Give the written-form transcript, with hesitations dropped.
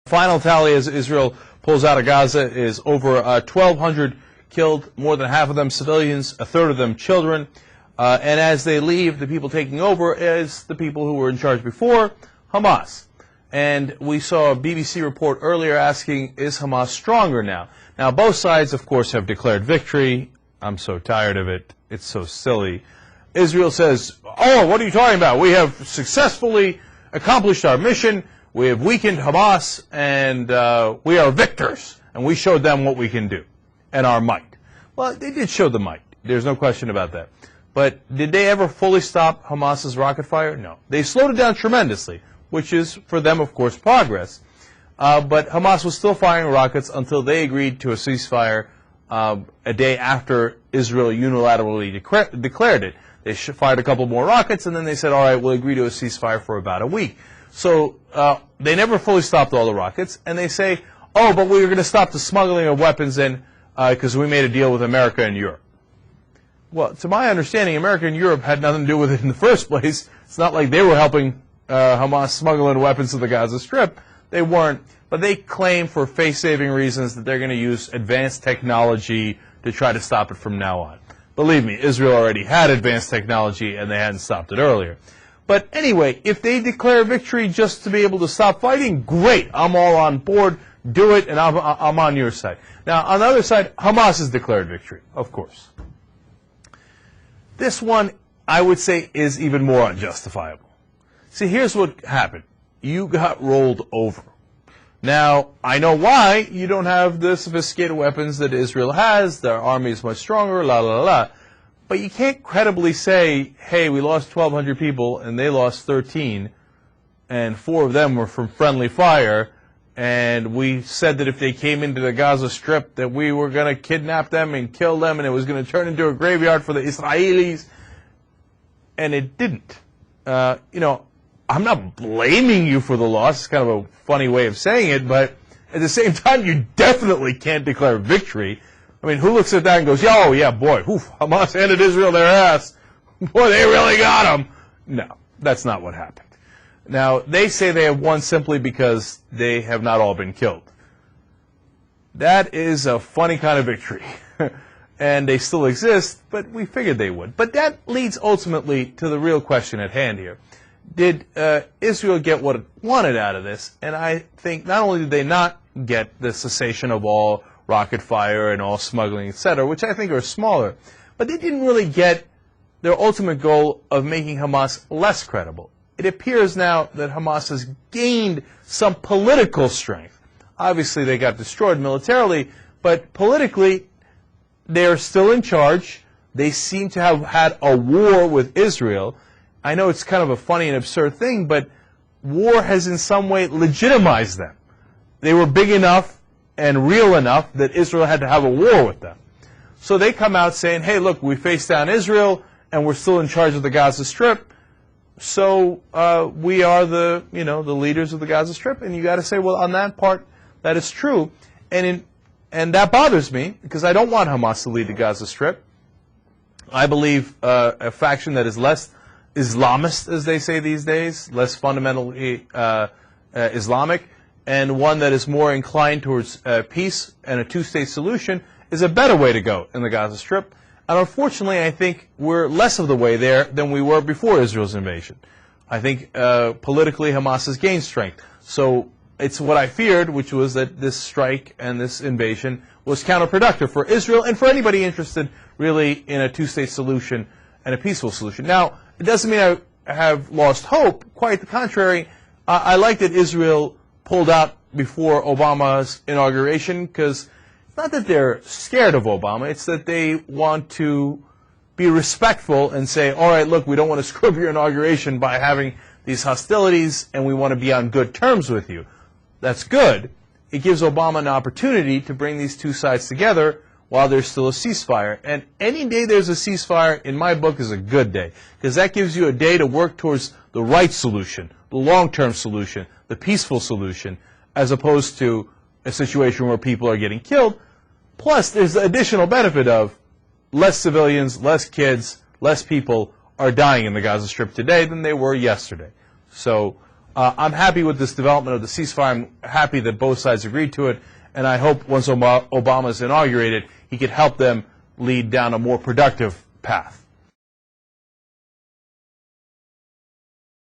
Final tally as Israel pulls out of Gaza is over 1,200 killed, more than half of them civilians, a third of them children. And as they leave, the people taking over is the people who were in charge before, Hamas. And we saw a BBC report earlier asking, is Hamas stronger now? Now, both sides, of course, have declared victory. I'm so tired of it. It's so silly. Israel says, oh, what are you talking about? We have successfully accomplished our mission. We have weakened Hamas, and we are victors, and we showed them what we can do, and our might. Well, they did show the might. There's no question about that. But did they ever fully stop Hamas's rocket fire? No. They slowed it down tremendously, which is, for them, of course, progress. But Hamas was still firing rockets until they agreed to a ceasefire a day after Israel unilaterally declared it. They fired a couple more rockets, and then they said, all right, we'll agree to a ceasefire for about a week. So they never fully stopped all the rockets, and they say, oh, but we were going to stop the smuggling of weapons in because we made a deal with America and Europe. Well, to my understanding, America and Europe had nothing to do with it in the first place. It's not like they were helping Hamas smuggle in weapons to the Gaza Strip. They weren't. But they claim for face-saving reasons that they're going to use advanced technology to try to stop it from now on. Believe me, Israel already had advanced technology, and they hadn't stopped it earlier. But anyway, if they declare victory just to be able to stop fighting, great. I'm all on board. Do it, and I'm on your side. Now, on the other side, Hamas has declared victory, of course. This one, I would say, is even more unjustifiable. See, here's what happened. You got rolled over. Now, I know why. You don't have the sophisticated weapons that Israel has. Their army is much stronger, la, la, la. But you can't credibly say, hey, we lost 1,200 people and they lost 13, and 4 of them were from friendly fire, and we said that if they came into the Gaza Strip that we were going to kidnap them and kill them and it was going to turn into a graveyard for the Israelis, and it didn't. You know, I'm not blaming you for the loss. It's kind of a funny way of saying it, but at the same time, you definitely can't declare victory. I mean, who looks at that and goes, oh, yeah, boy, Hamas handed Israel their ass. Boy, they really got them. No, that's not what happened. Now, they say they have won simply because they have not all been killed. That is a funny kind of victory. And they still exist, but we figured they would. But that leads ultimately to the real question at hand here. Did Israel get what it wanted out of this? And I think not only did they not get the cessation of all rocket fire and all smuggling, etc., which I think are smaller, but they didn't really get their ultimate goal of making Hamas less credible. It appears now that Hamas has gained some political strength. Obviously, they got destroyed militarily, but politically, they're still in charge. They seem to have had a war with Israel. I know it's kind of a funny and absurd thing, but war has in some way legitimized them. They were big enough and real enough that Israel had to have a war with them. So they come out saying, hey, look, we faced down Israel, and we're still in charge of the Gaza Strip, so we are the leaders of the Gaza Strip. And you got to say, well, on that part, that is true. And that bothers me, because I don't want Hamas to lead the Gaza Strip. I believe a faction that is less Islamist, as they say these days, less fundamentally Islamic, and one that is more inclined towards peace and a two-state solution is a better way to go in the Gaza Strip. And unfortunately, I think we're less of the way there than we were before Israel's invasion. I think politically Hamas has gained strength. So it's what I feared, which was that this strike and this invasion was counterproductive for Israel and for anybody interested really in a two-state solution and a peaceful solution. Now, it doesn't mean I have lost hope. Quite the contrary. I like that Israel pulled out before Obama's inauguration, because it's not that they're scared of Obama, it's that they want to be respectful and say, all right, look, we don't want to screw up your inauguration by having these hostilities, and we want to be on good terms with you. That's good. It gives Obama an opportunity to bring these two sides together while there's still a ceasefire. And any day there's a ceasefire, in my book, is a good day, because that gives you a day to work towards the right solution, the long-term solution, the peaceful solution, as opposed to a situation where people are getting killed. Plus, there's the additional benefit of less civilians, less kids, less people are dying in the Gaza Strip today than they were yesterday. So I'm happy with this development of the ceasefire. I'm happy that both sides agreed to it, and I hope once Obama is inaugurated, he could help them lead down a more productive path.